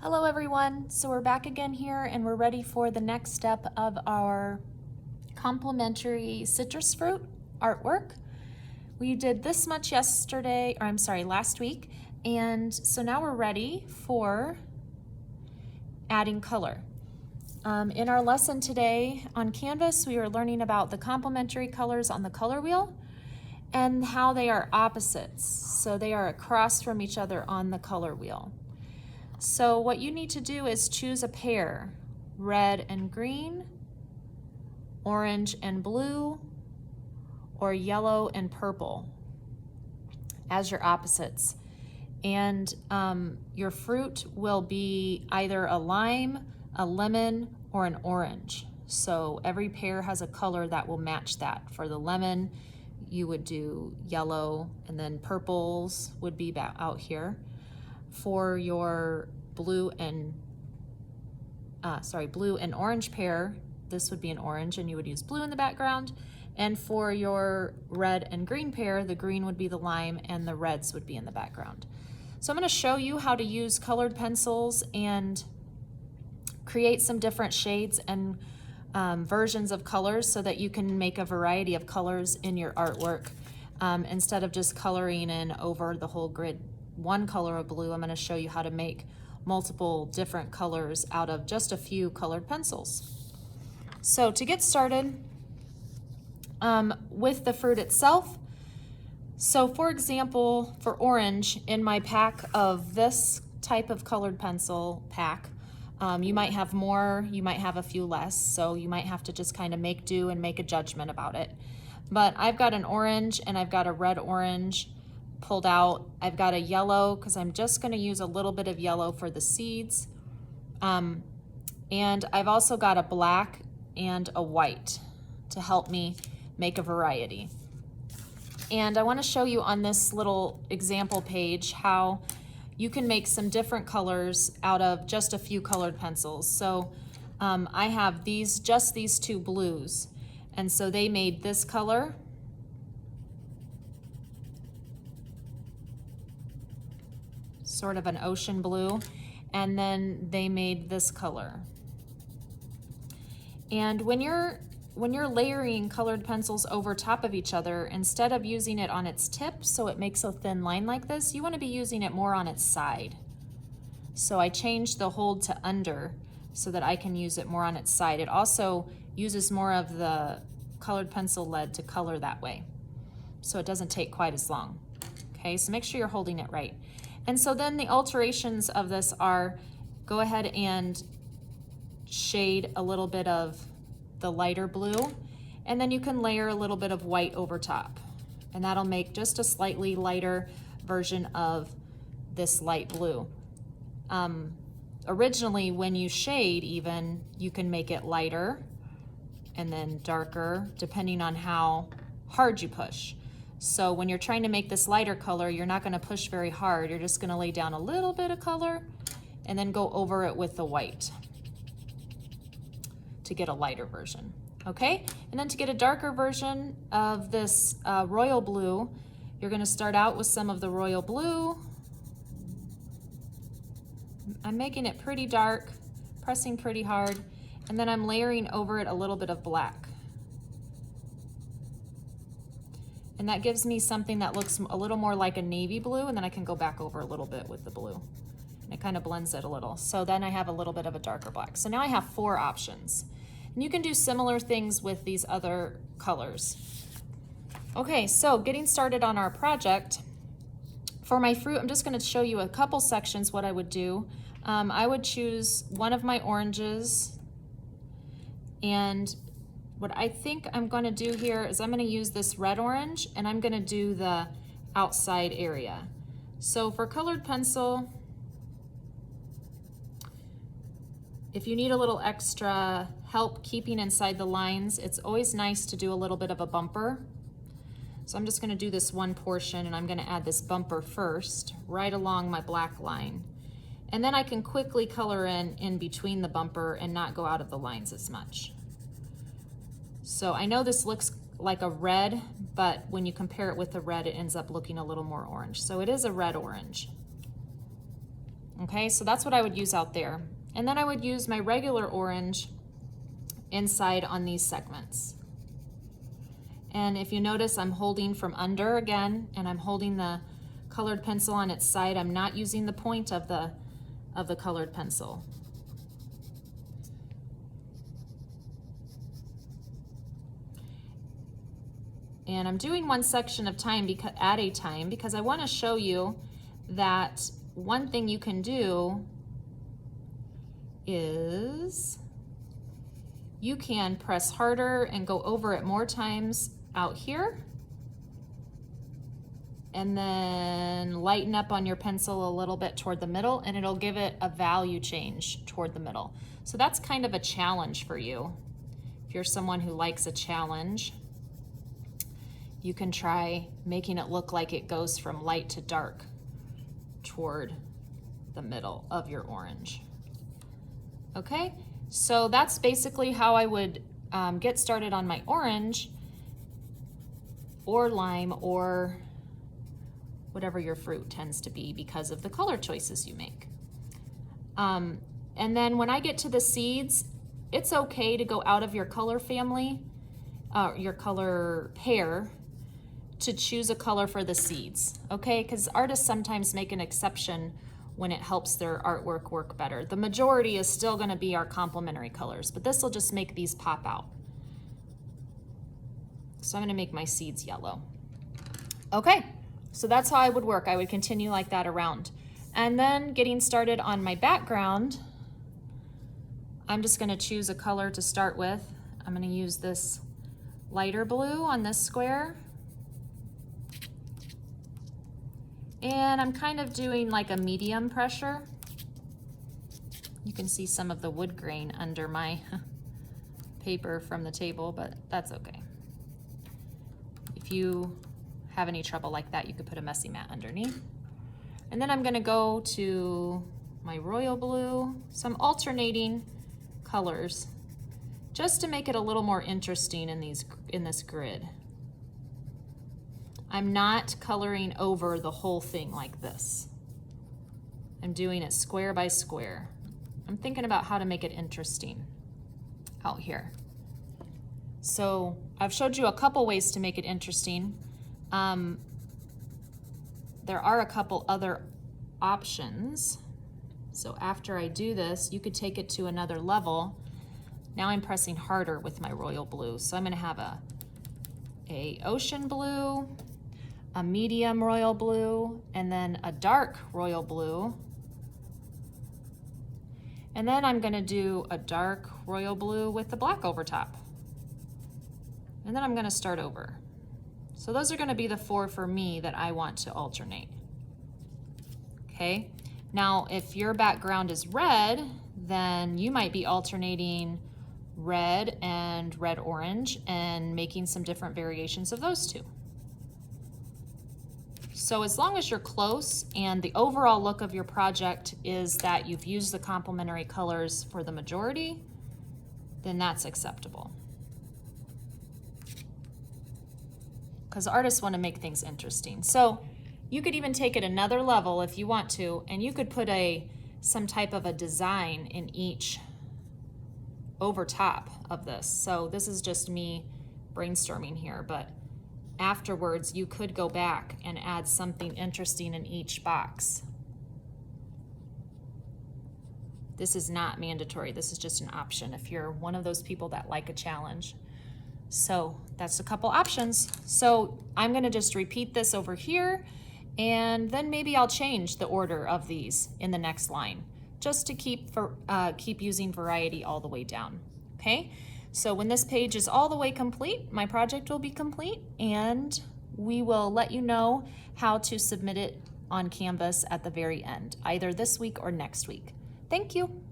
Hello everyone, so we're back again here and we're ready for the next step of our complementary citrus fruit artwork. We did this much last week, and so now we're ready for adding color. In our lesson today on Canvas, we are learning about the complementary colors on the color wheel and how they are opposites, so they are across from each other on the color wheel. So what you need to do is choose a pair, red and green, orange and blue, or yellow and purple as your opposites. And your fruit will be either a lime, a lemon, or an orange. So every pair has a color that will match that. For the lemon, you would do yellow, and then purples would be out here. For your blue and orange pair, this would be an orange and you would use blue in the background. And for your red and green pair, the green would be the lime and the reds would be in the background. So I'm going to show you how to use colored pencils and create some different shades and versions of colors so that you can make a variety of colors in your artwork instead of just coloring in over the whole grid one color of blue. I'm going to show you how to make multiple different colors out of just a few colored pencils. So to get started with the fruit itself, so for example, for orange, in my pack of this type of colored pencil pack, you might have more, you might have a few less, so you might have to just kind of make do and make a judgment about it. But I've got an orange and I've got a red orange pulled out. I've got a yellow because I'm just going to use a little bit of yellow for the seeds. And I've also got a black and a white to help me make a variety. And I want to show you on this little example page how you can make some different colors out of just a few colored pencils. So I have just these two blues, and so they made this color. Sort of an ocean blue, and then they made this color. And when you're layering colored pencils over top of each other, instead of using it on its tip so it makes a thin line like this, you want to be using it more on its side. So I changed the hold to under so that I can use it more on its side. It also uses more of the colored pencil lead to color that way, so it doesn't take quite as long. Okay, so make sure you're holding it right. And so then the alterations of this are, go ahead and shade a little bit of the lighter blue, and then you can layer a little bit of white over top. And that'll make just a slightly lighter version of this light blue. Originally, when you shade even, you can make it lighter and then darker, depending on how hard you push. So when you're trying to make this lighter color, you're not going to push very hard. You're just going to lay down a little bit of color and then go over it with the white to get a lighter version. Okay? And then to get a darker version of this royal blue, you're going to start out with some of the royal blue. I'm making it pretty dark, pressing pretty hard, and then I'm layering over it a little bit of black. And that gives me something that looks a little more like a navy blue, and then I can go back over a little bit with the blue. And it kind of blends it a little. So then I have a little bit of a darker black. So now I have 4 options. And you can do similar things with these other colors. Okay, so getting started on our project. For my fruit, I'm just going to show you a couple sections what I would do. I would choose one of my oranges, and what I think I'm going to do here is I'm going to use this red orange, and I'm going to do the outside area. So for colored pencil, if you need a little extra help keeping inside the lines, it's always nice to do a little bit of a bumper. So I'm just going to do this one portion, and I'm going to add this bumper first, right along my black line. And then I can quickly color in between the bumper and not go out of the lines as much. So I know this looks like a red, but when you compare it with the red, it ends up looking a little more orange. So it is a red orange. Okay, so that's what I would use out there. And then I would use my regular orange inside on these segments. And if you notice, I'm holding from under again, and I'm holding the colored pencil on its side. I'm not using the point of the colored pencil. And I'm doing one section of time at a time because I want to show you that one thing you can do is you can press harder and go over it more times out here, and then lighten up on your pencil a little bit toward the middle, and it'll give it a value change toward the middle. So that's kind of a challenge for you. If you're someone who likes a challenge, you can try making it look like it goes from light to dark toward the middle of your orange. Okay, so that's basically how I would get started on my orange or lime or whatever your fruit tends to be because of the color choices you make. And then when I get to the seeds, it's okay to go out of your color family, your color pair, to choose a color for the seeds, okay? Because artists sometimes make an exception when it helps their artwork work better. The majority is still gonna be our complementary colors, but this will just make these pop out. So I'm gonna make my seeds yellow. Okay, so that's how I would work. I would continue like that around. And then getting started on my background, I'm just gonna choose a color to start with. I'm gonna use this lighter blue on this square. And I'm kind of doing like a medium pressure. You can see some of the wood grain under my paper from the table, but that's okay. If you have any trouble like that, you could put a messy mat underneath. And then I'm gonna go to my royal blue. So I'm alternating colors just to make it a little more interesting in this grid. I'm not coloring over the whole thing like this. I'm doing it square by square. I'm thinking about how to make it interesting out here. So I've showed you a couple ways to make it interesting. There are a couple other options. So after I do this, you could take it to another level. Now I'm pressing harder with my royal blue. So I'm gonna have a ocean blue, a medium royal blue, and then a dark royal blue. And then I'm gonna do a dark royal blue with the black over top. And then I'm gonna start over. So those are gonna be the four for me that I want to alternate. Okay, now if your background is red, then you might be alternating red and red-orange and making some different variations of those two. So as long as you're close and the overall look of your project is that you've used the complementary colors for the majority, then that's acceptable. Because artists want to make things interesting. So you could even take it another level if you want to, and you could put some type of a design in each over top of this. So this is just me brainstorming here, but afterwards, you could go back and add something interesting in each box. This is not mandatory. This is just an option if you're one of those people that like a challenge. So that's a couple options. So I'm gonna just repeat this over here, and then maybe I'll change the order of these in the next line, just to keep using variety all the way down, okay? So when this page is all the way complete, my project will be complete, and we will let you know how to submit it on Canvas at the very end, either this week or next week. Thank you.